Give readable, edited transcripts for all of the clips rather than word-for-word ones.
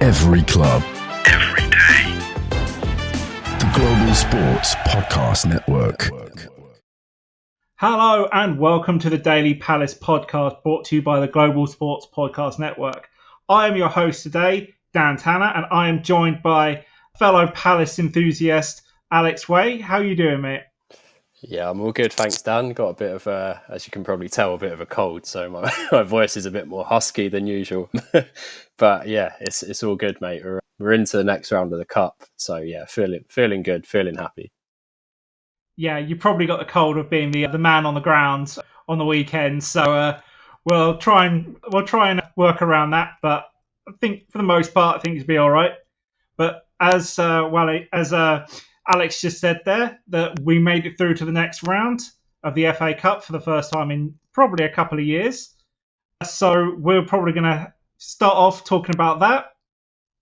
Every club. Every day. The Global Sports Podcast Network. Hello and welcome to the Daily Palace podcast brought to you by the Global Sports Podcast Network. I am your host today, Dan Tanner, and I am joined by fellow Palace enthusiast, Alex Way. How are you doing, mate? Yeah, I'm all good, thanks, Dan. Got a bit of, as you can probably tell, a bit of a cold, so my voice is a bit more husky than usual. But yeah, it's all good, mate. We're into the next round of the Cup, so yeah, feeling good, feeling happy. Yeah, you probably got the cold of being the man on the ground on the weekend, so we'll try and work around that. But I think for the most part, I think it'll be all right. But as Alex just said there, that we made it through to the next round of the FA Cup for the first time in probably a couple of years. So we're probably going to start off talking about that.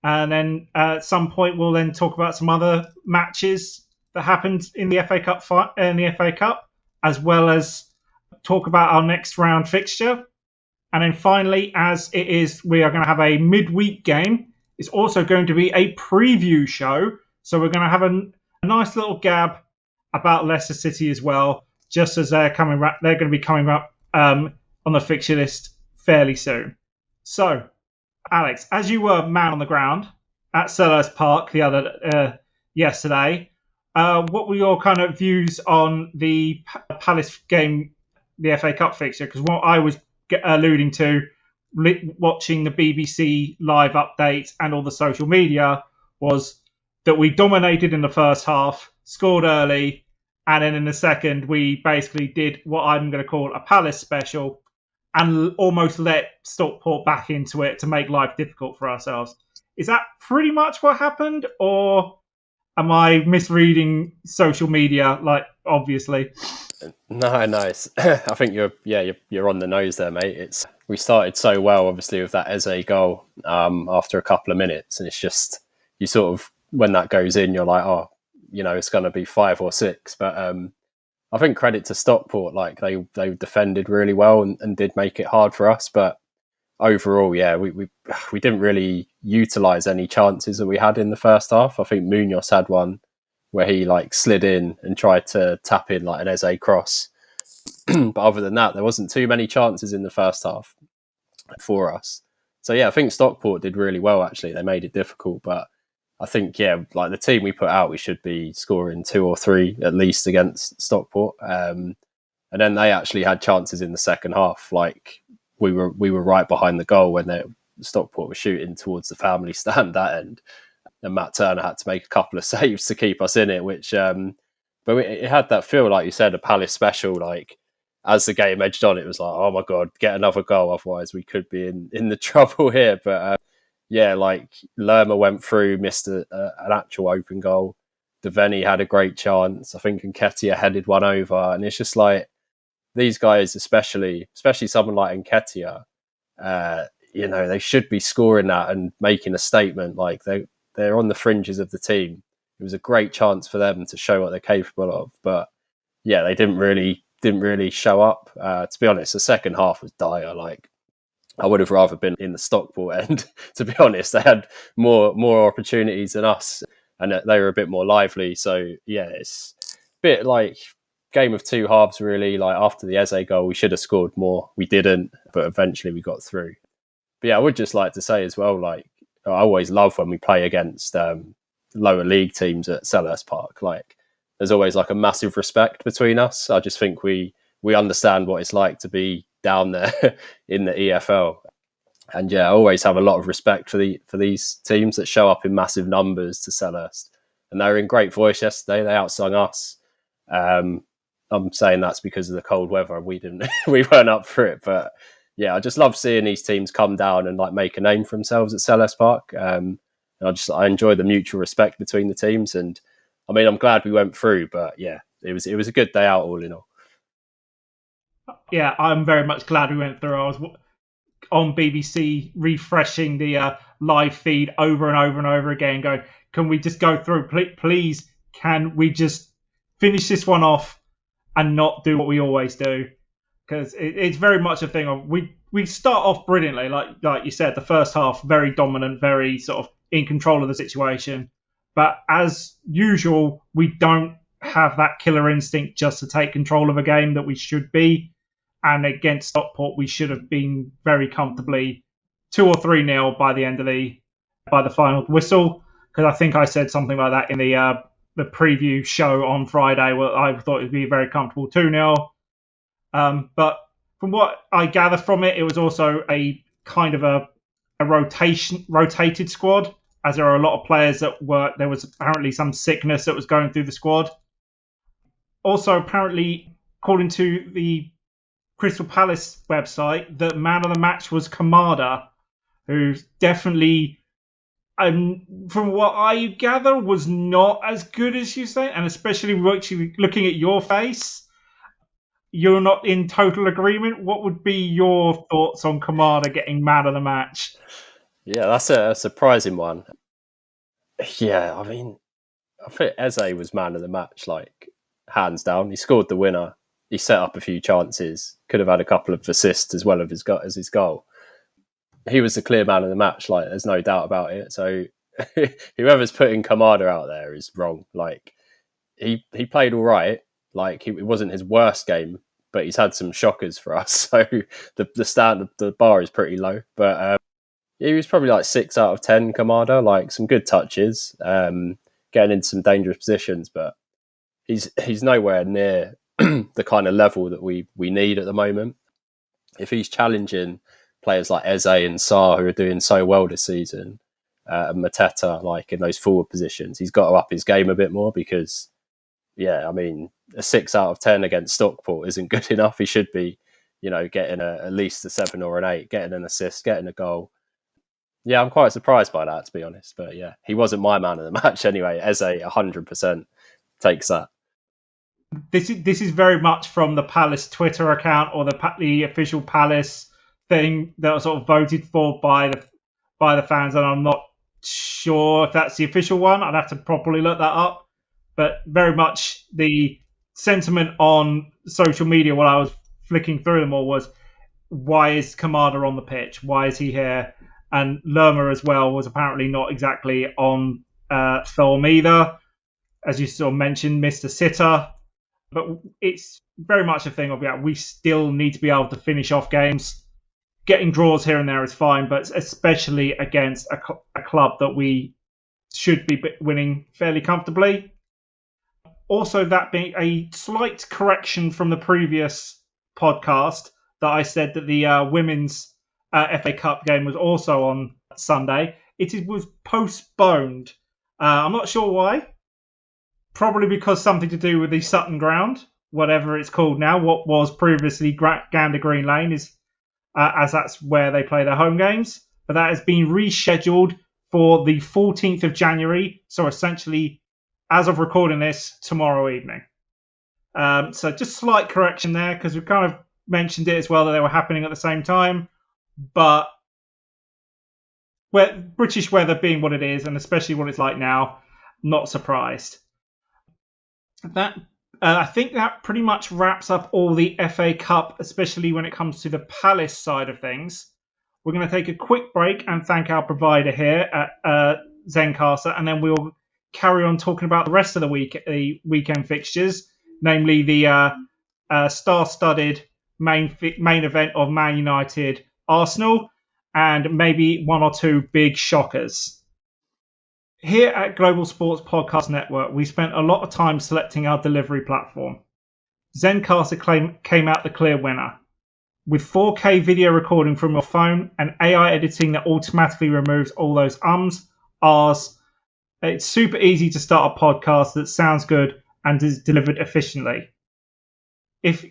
And then at some point, we'll then talk about some other matches that happened in the FA Cup, as well as talk about our next round fixture. And then finally, as it is, we are going to have a midweek game. It's also going to be a preview show. So we're going to have a nice little gab about Leicester City as well, just as they're going to be coming up on the fixture list fairly soon. So, Alex, as you were man on the ground at Selhurst Park yesterday, what were your kind of views on the Palace game, the FA Cup fixture? Because what I was alluding to, watching the BBC live updates and all the social media, was that we dominated in the first half, scored early, and then in the second we basically did what I'm going to call a Palace special and almost let Stockport back into it to make life difficult for ourselves. Is that pretty much what happened, or am I misreading social media, like, obviously? No, nice. I think you're on the nose there, mate. We started so well, obviously, with that Eze goal after a couple of minutes, and it's just, you sort of, when that goes in, you're like, oh, it's going to be 5 or 6. But I think credit to Stockport, like they defended really well and did make it hard for us. But overall, yeah, we didn't really utilise any chances that we had in the first half. I think Munoz had one where he slid in and tried to tap in like an Eze cross. But other than that, there wasn't too many chances in the first half for us. So yeah, I think Stockport did really well, actually. They made it difficult, but I think, the team we put out, we should be scoring 2 or 3 at least against Stockport. And then they actually had chances in the second half. Like we were right behind the goal when Stockport were shooting towards the family stand that end. And Matt Turner had to make a couple of saves to keep us in it, which, but it had that feel, like you said, a Palace special. Like as the game edged on, it was like, oh my God, get another goal. Otherwise we could be in the trouble here. But, Lerma went through, missed an actual open goal. Devaney had a great chance. I think Nketiah headed one over. And it's just like, these guys, especially someone like Nketiah, they should be scoring that and making a statement. Like they're on the fringes of the team. It was a great chance for them to show what they're capable of. But yeah, they didn't really show up. To be honest, the second half was dire. Like, I would have rather been in the Stockport end, to be honest. They had more opportunities than us, and they were a bit more lively. So yeah, it's a bit like game of two halves, really. Like after the Eze goal, we should have scored more. We didn't, but eventually we got through. But yeah, I would just like to say as well, like, I always love when we play against lower league teams at Selhurst Park. Like, there's always like a massive respect between us. I just think we understand what it's like to be down there in the EFL. And yeah, I always have a lot of respect for these teams that show up in massive numbers to Selhurst. And they were in great voice yesterday. They outsung us. I'm saying that's because of the cold weather. We weren't up for it. But yeah, I just love seeing these teams come down and make a name for themselves at Selhurst Park. And I enjoy the mutual respect between the teams. And I mean, I'm glad we went through, but yeah, it was a good day out all in all. Yeah, I'm very much glad we went through. I was on BBC refreshing the live feed over and over and over again, going, can we just go through? Please, can we just finish this one off and not do what we always do? Because it's very much a thing of we start off brilliantly, like you said, the first half very dominant, very sort of in control of the situation. But as usual, we don't have that killer instinct just to take control of a game that we should be. And against Stockport, we should have been very comfortably 2 or 3-0 by the end of by the final whistle. Because I think I said something like that in the preview show on Friday, where I thought it would be a very comfortable 2-0. But from what I gather from it, it was also a kind of a rotated squad, as there are a lot of players there was apparently some sickness that was going through the squad. Also, apparently, according to the Crystal Palace website, the man of the match was Kamada, who's definitely, from what I gather, was not as good as you say, and especially looking at your face, you're not in total agreement. What would be your thoughts on Kamada getting man of the match? Yeah, that's a surprising one. Yeah, I mean, I think Eze was man of the match, like, hands down. He scored the winner. He set up a few chances. Could have had a couple of assists as well as his goal. He was the clear man of the match, like, there's no doubt about it. So whoever's putting Kamada out there is wrong. Like, he played all right. Like, it wasn't his worst game, but he's had some shockers for us. So the bar is pretty low. But he was probably like 6 out of 10, Kamada. Like, some good touches, getting into some dangerous positions, but he's nowhere near the kind of level that we need at the moment. If he's challenging players like Eze and Sarr, who are doing so well this season, and Mateta, like, in those forward positions, he's got to up his game a bit more because, yeah, I mean, a 6 out of 10 against Stockport isn't good enough. He should be, getting at least a 7 or an 8, getting an assist, getting a goal. Yeah, I'm quite surprised by that, to be honest. But yeah, he wasn't my man of the match anyway. Eze 100% takes that. This is very much from the Palace Twitter account, or the official Palace thing that was sort of voted for by the fans, and I'm not sure if that's the official one. I'd have to properly look that up. But very much the sentiment on social media while I was flicking through them all was, why is Kamada on the pitch? Why is he here? And Lerma as well was apparently not exactly on film either. As you sort of mentioned, missed a sitter. But it's very much a thing of, we still need to be able to finish off games. Getting draws here and there is fine, but especially against a club that we should be winning fairly comfortably. Also, that being a slight correction from the previous podcast that I said that the women's FA Cup game was also on Sunday. It was postponed. I'm not sure why. Probably because something to do with the Sutton Ground, whatever it's called now. What was previously Gander Green Lane, is as that's where they play their home games. But that has been rescheduled for the 14th of January. So essentially, as of recording this, tomorrow evening. So just slight correction there, because we kind of mentioned it as well that they were happening at the same time. But British weather being what it is, and especially what it's like now, not surprised. I think that pretty much wraps up all the FA Cup, especially when it comes to the Palace side of things. We're going to take a quick break and thank our provider here at Zencaster, and then we'll carry on talking about the rest of the weekend fixtures, namely the star-studded main event of Man United Arsenal, and maybe one or two big shockers. Here at Global Sports Podcast Network, we spent a lot of time selecting our delivery platform. Zencaster came out the clear winner. With 4K video recording from your phone and AI editing that automatically removes all those ahs, it's super easy to start a podcast that sounds good and is delivered efficiently. If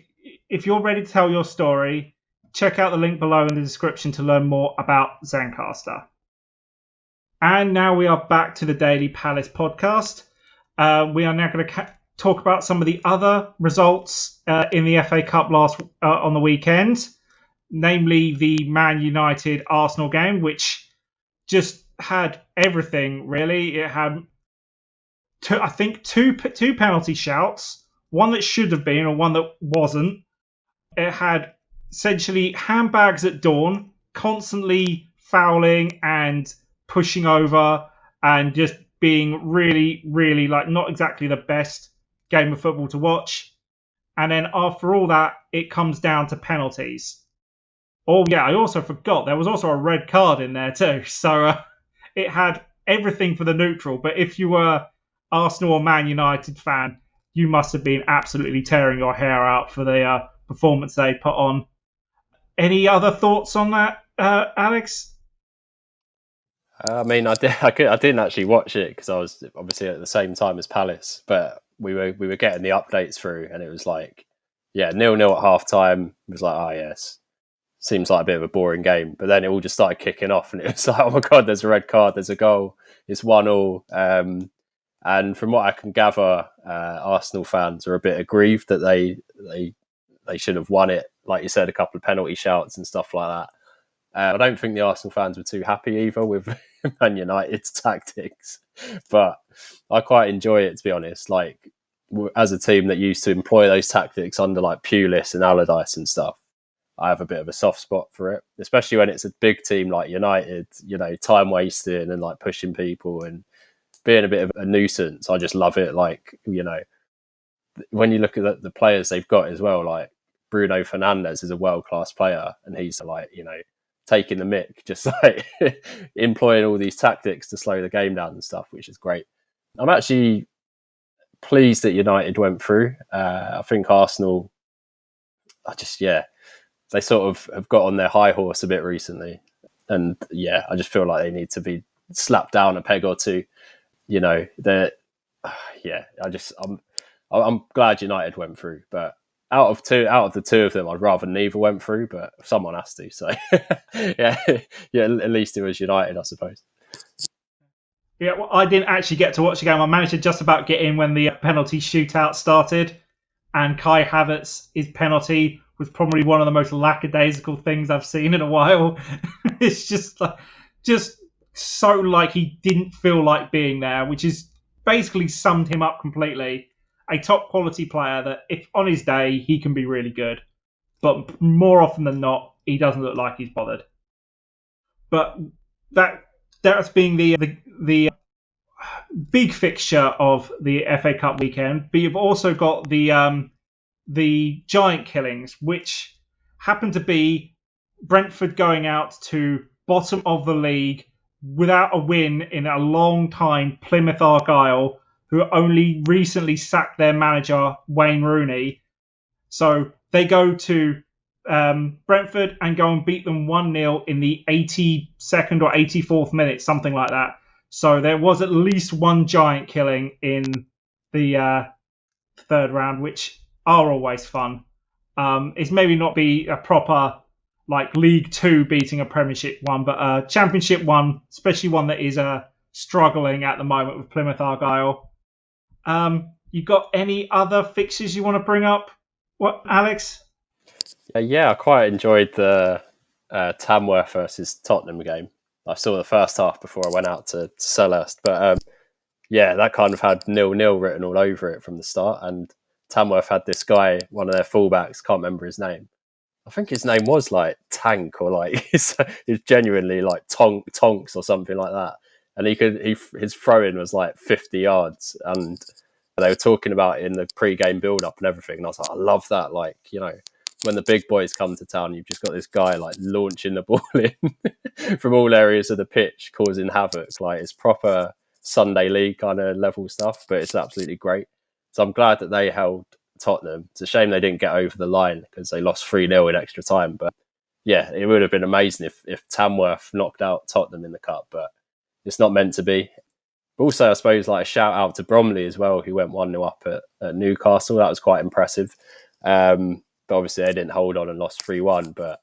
you're ready to tell your story, check out the link below in the description to learn more about Zencaster. And now we are back to the Daily Palace podcast. We are now going to talk about some of the other results in the FA Cup on the weekend, namely the Man United Arsenal game, which just had everything, really. It had, two penalty shouts, one that should have been or one that wasn't. It had essentially handbags at dawn, constantly fouling and pushing over and just being really, really like not exactly the best game of football to watch. And then after all that, it comes down to penalties. Oh, yeah, I also forgot there was also a red card in there too. So it had everything for the neutral. But if you were Arsenal or Man United fan, you must have been absolutely tearing your hair out for the performance they put on. Any other thoughts on that, Alex? I mean, I didn't actually watch it because I was obviously at the same time as Palace, but we were getting the updates through, and it was like, yeah, 0-0 at half time. It was like, oh yes, seems like a bit of a boring game. But then it all just started kicking off, and it was like, oh my god, there's a red card, there's a goal, it's 1-1. And from what I can gather, Arsenal fans are a bit aggrieved that they should have won it. Like you said, a couple of penalty shouts and stuff like that. I don't think the Arsenal fans were too happy either with Man United's tactics, but I quite enjoy it, to be honest. Like, as a team that used to employ those tactics under like Pulis and Allardyce and stuff, I have a bit of a soft spot for it, especially when it's a big team like United, you know, time wasting and like pushing people and being a bit of a nuisance. I just love it. Like, you know, when you look at the players they've got as well, like Bruno Fernandes is a world-class player, and he's like, you know, taking the mick, just like employing all these tactics to slow the game down and stuff, which is great. I'm actually pleased that United went through. I think Arsenal, they sort of have got on their high horse a bit recently. And yeah, I just feel like they need to be slapped down a peg or two. You know, I'm glad United went through, but out of the two of them, I'd rather neither went through, but someone has to. So yeah, at least it was United, I suppose. Yeah, well, I didn't actually get to watch the game. I managed to just about get in when the penalty shootout started, and Kai Havertz's penalty was probably one of the most lackadaisical things I've seen in a while. It's just so like he didn't feel like being there, which is basically summed him up completely. A top quality player that, if on his day, he can be really good, but more often than not, he doesn't look like he's bothered. But that's being the big fixture of the FA Cup weekend. But you've also got the giant killings, which happen to be Brentford going out to bottom of the league without a win in a long time, Plymouth Argyle, who only recently sacked their manager, Wayne Rooney. So they go to Brentford and go and beat them 1-0 in the 82nd or 84th minute, something like that. So there was at least one giant killing in the third round, which are always fun. It's maybe not be a proper like League Two beating a Premiership one, but a Championship one, especially one that is struggling at the moment with Plymouth Argyle. You got any other fixtures you want to bring up? What, Alex? Yeah, I quite enjoyed the Tamworth versus Tottenham game. I saw the first half before I went out to Selhurst, but yeah, that kind of had 0-0 written all over it from the start. And Tamworth had this guy, one of their fullbacks, can't remember his name. I think his name was like Tank or like he's genuinely like Tonks or something like that. And his throw-in was like 50 yards, and they were talking about it in the pre-game build-up and everything. And I was like, I love that. Like, you know, when the big boys come to town, you've just got this guy like launching the ball in from all areas of the pitch, causing havoc. Like, it's proper Sunday league kind of level stuff, but it's absolutely great. So I'm glad that they held Tottenham. It's a shame they didn't get over the line because they lost 3-0 in extra time. But yeah, it would have been amazing if Tamworth knocked out Tottenham in the cup, but it's not meant to be. But also, I suppose, like a shout out to Bromley as well, who went 1-0 up at Newcastle. That was quite impressive. But obviously they didn't hold on and lost 3-1. But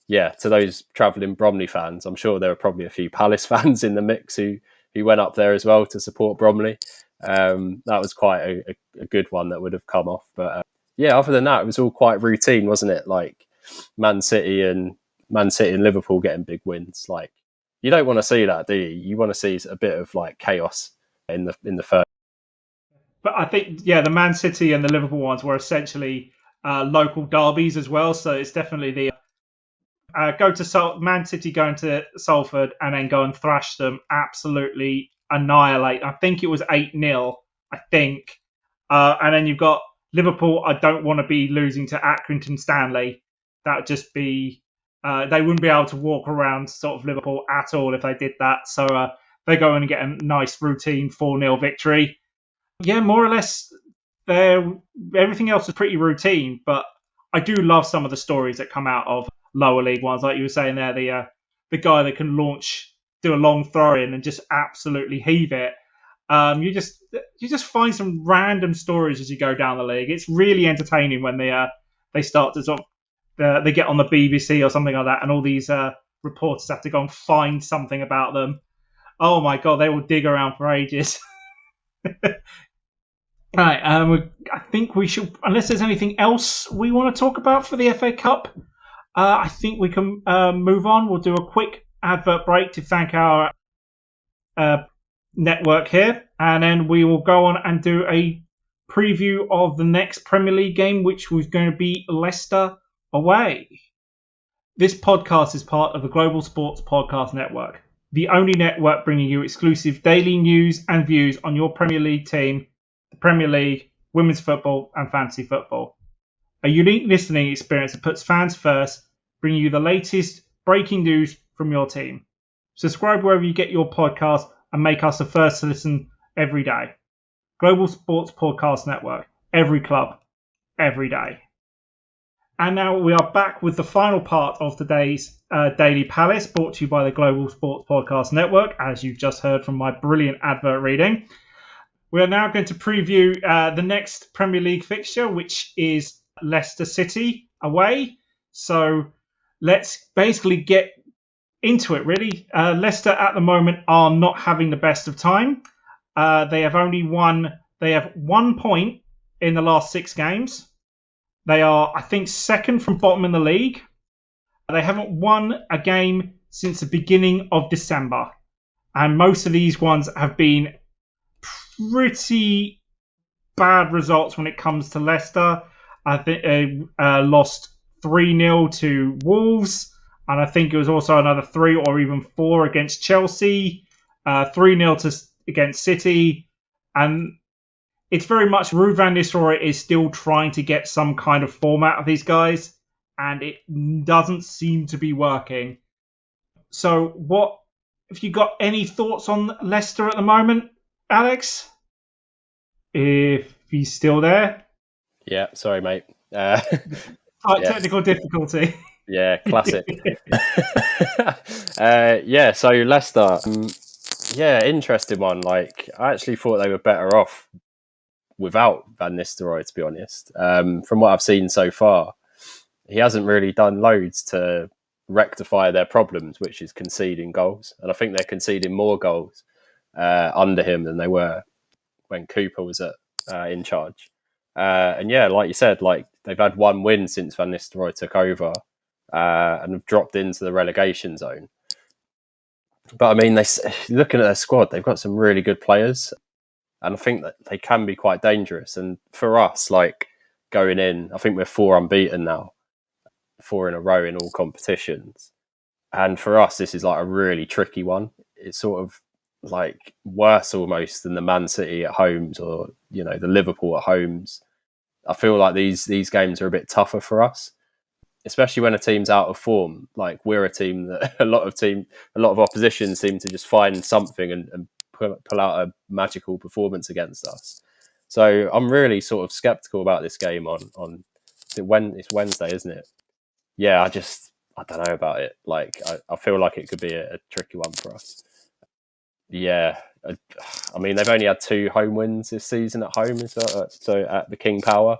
yeah, to those travelling Bromley fans, I'm sure there were probably a few Palace fans in the mix who went up there as well to support Bromley. That was quite a good one that would have come off. But yeah, other than that, it was all quite routine, wasn't it? Like Man City and Liverpool getting big wins. Like, you don't want to see that, do you? You want to see a bit of like chaos in the first. But I think, yeah, the Man City and the Liverpool ones were essentially local derbies as well. So it's definitely go to Man City, going to Salford, and then go and thrash them, absolutely annihilate. I think it was 8-0, I think. And then you've got Liverpool. I don't want to be losing to Accrington Stanley. That would just be... they wouldn't be able to walk around sort of Liverpool at all if they did that. So they go in and get a nice routine 4-0 victory. Yeah, more or less, everything else is pretty routine, but I do love some of the stories that come out of lower league ones. Like you were saying there, the guy that can do a long throw in and just absolutely heave it. You just find some random stories as you go down the league. It's really entertaining when they start to sort of they get on the BBC or something like that, and all these reporters have to go and find something about them. Oh my god, they will dig around for ages. Right, I think we should, unless there's anything else we want to talk about for the FA Cup, I think we can move on. We'll do a quick advert break to thank our network here, and then we will go on and do a preview of the next Premier League game, which was going to be Leicester away. This podcast is part of the Global Sports Podcast Network, the only network bringing you exclusive daily news and views on your Premier League team, the Premier League, women's football, and fantasy football. A unique listening experience that puts fans first, bringing you the latest breaking news from your team. Subscribe wherever you get your podcast and make us the first to listen every day. Global Sports Podcast Network. Every club, every day. And now we are back with the final part of today's Daily Palace, brought to you by the Global Sports Podcast Network, as you've just heard from my brilliant advert reading. We are now going to preview the next Premier League fixture, which is Leicester City away. So let's basically get into it, really. Leicester at the moment are not having the best of time. They have 1 point in the last 6 games. They are, I think, second from bottom in the league. They haven't won a game since the beginning of December. And most of these ones have been pretty bad results when it comes to Leicester. I think they lost 3-0 to Wolves, and I think it was also another 3 or even 4 against Chelsea, 3-0 against City, and it's very much Ruud van Nistelrooy is still trying to get some kind of form out of these guys, and it doesn't seem to be working. So what, if you got any thoughts on Leicester at the moment, Alex? If he's still there. Yeah, sorry, mate. Technical difficulty. Yeah, classic. So Leicester, interesting one. Like, I actually thought they were better off without Van Nistelrooy, to be honest. From what I've seen so far, he hasn't really done loads to rectify their problems, which is conceding goals. And I think they're conceding more goals under him than they were when Cooper was in charge. And yeah, like you said, like they've had 1 win since Van Nistelrooy took over and have dropped into the relegation zone. But I mean, looking at their squad, they've got some really good players, and I think that they can be quite dangerous. And for us, like going in, I think we're 4 unbeaten now, 4 in a row in all competitions. And for us, this is like a really tricky one. It's sort of like worse almost than the Man City at homes or, you know, the Liverpool at homes. I feel like these games are a bit tougher for us, especially when a team's out of form. Like we're a team that a lot of opposition seem to just find something and pull out a magical performance against us. So I'm really sort of skeptical about this game on when it's Wednesday, isn't it? Yeah, I don't know about it. Like I feel like it could be a tricky one for us. Yeah, I mean they've only had 2 home wins this season at home, so at the King Power.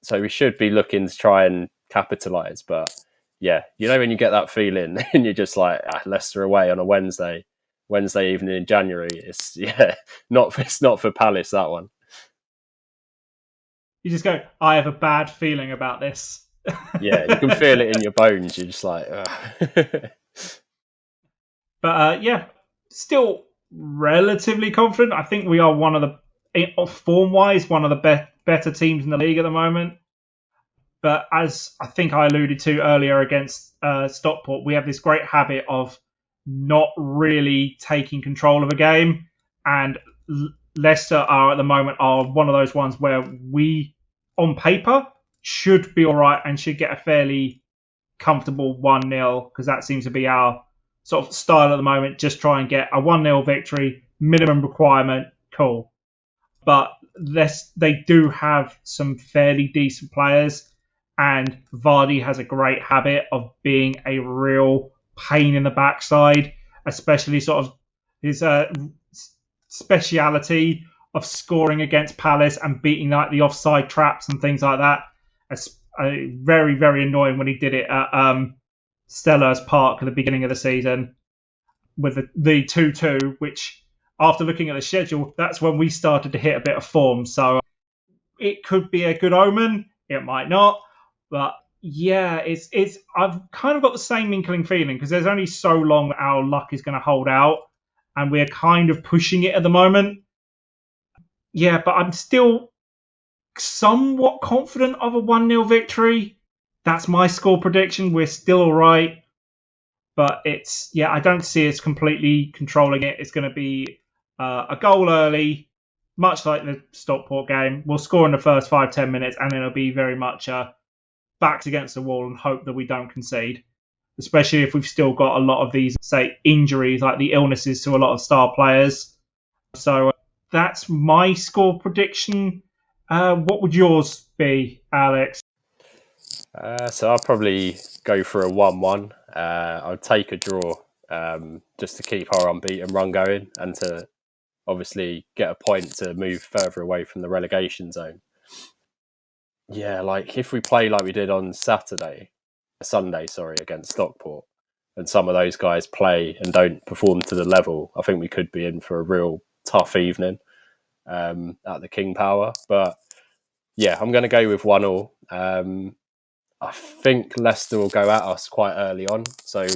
So we should be looking to try and capitalise. But yeah, you know when you get that feeling and you're just like Leicester away on a Wednesday evening in January. It's not for Palace, that one. You just go, I have a bad feeling about this. Yeah, you can feel it in your bones. You're just like, But still relatively confident. I think we are one of the, form-wise, one of the better teams in the league at the moment. But as I think I alluded to earlier against Stockport, we have this great habit of not really taking control of a game. And Leicester are at the moment are one of those ones where we, on paper, should be all right and should get a fairly comfortable 1-0, because that seems to be our sort of style at the moment. Just try and get a 1-0 victory, minimum requirement, cool. But they do have some fairly decent players, and Vardy has a great habit of being a real pain in the backside, especially sort of his speciality of scoring against Palace and beating like the offside traps and things like that. It's very, very annoying when he did it at Selhurst Park at the beginning of the season with the 2-2, which after looking at the schedule, that's when we started to hit a bit of form. So it could be a good omen. It might not. But yeah, it's I've kind of got the same inkling feeling, because there's only so long our luck is going to hold out, and we're kind of pushing it at the moment. Yeah, but I'm still somewhat confident of a 1-0 victory. That's my score prediction. We're still all right. But I don't see us completely controlling it. It's going to be a goal early, much like the Stockport game. We'll score in the first 5-10 minutes, and then it'll be very much backs against the wall and hope that we don't concede, especially if we've still got a lot of these, say, injuries, like the illnesses to a lot of star players. So that's my score prediction. What would yours be, Alex? So I'll probably go for a 1-1. I'll take a draw just to keep our unbeaten run going and to obviously get a point to move further away from the relegation zone. Yeah, like if we play like we did on Sunday, against Stockport, and some of those guys play and don't perform to the level, I think we could be in for a real tough evening at the King Power. But yeah, I'm going to go with 1-1. I think Leicester will go at us quite early on, so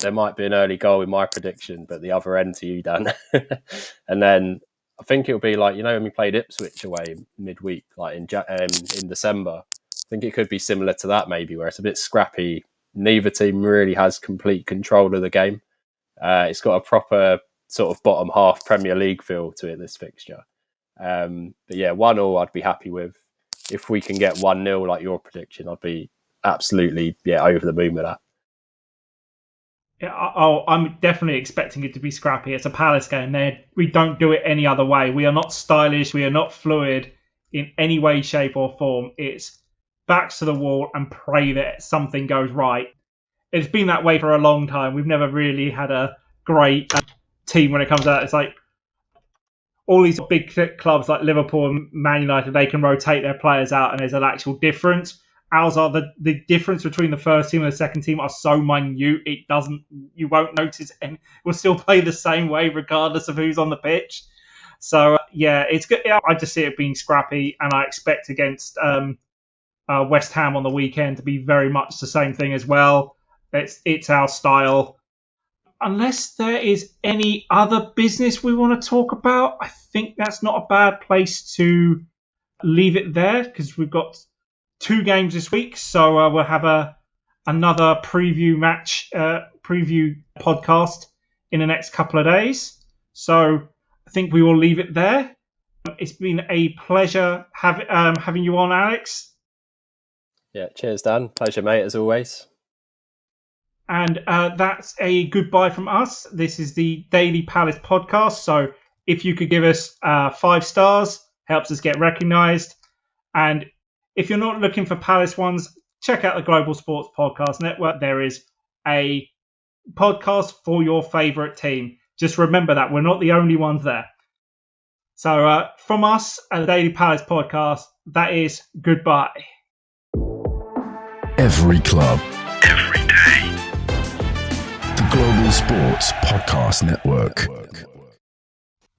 there might be an early goal in my prediction, but the other end to you, Dan. And then I think it'll be like, when we played Ipswich away midweek, like in December. I think it could be similar to that, maybe, where it's a bit scrappy. Neither team really has complete control of the game. It's got a proper sort of bottom half Premier League feel to it, this fixture. But yeah, 1-1 I'd be happy with. If we can get 1-0 like your prediction, I'd be absolutely over the moon with that. Yeah, I'm definitely expecting it to be scrappy. It's a Palace game. We don't do it any other way. We are not stylish. We are not fluid in any way, shape or form. It's backs to the wall and pray that something goes right. It's been that way for a long time. We've never really had a great team when it comes out. It's like all these big clubs like Liverpool and Man United, they can rotate their players out and there's an actual difference. Ours are the difference between the first team and the second team are so minute, you won't notice, and we'll still play the same way regardless of who's on the pitch. So yeah, it's good. I just see it being scrappy, and I expect against West Ham on the weekend to be very much the same thing as well. It's our style. Unless there is any other business we want to talk about, I think that's not a bad place to leave it there, because we've got 2 games this week, so we'll have another preview podcast in the next couple of days. So I think we will leave it there. It's been a pleasure having you on, Alex. Yeah, cheers, Dan. Pleasure, mate, as always. And that's a goodbye from us. This is the Daily Palace podcast. So if you could give us 5 stars, helps us get recognised. And if you're not looking for Palace ones, check out the Global Sports Podcast Network. There is a podcast for your favourite team. Just remember that. We're not the only ones there. So from us at the Daily Palace Podcast, that is goodbye. Every club, every day. The Global Sports Podcast Network.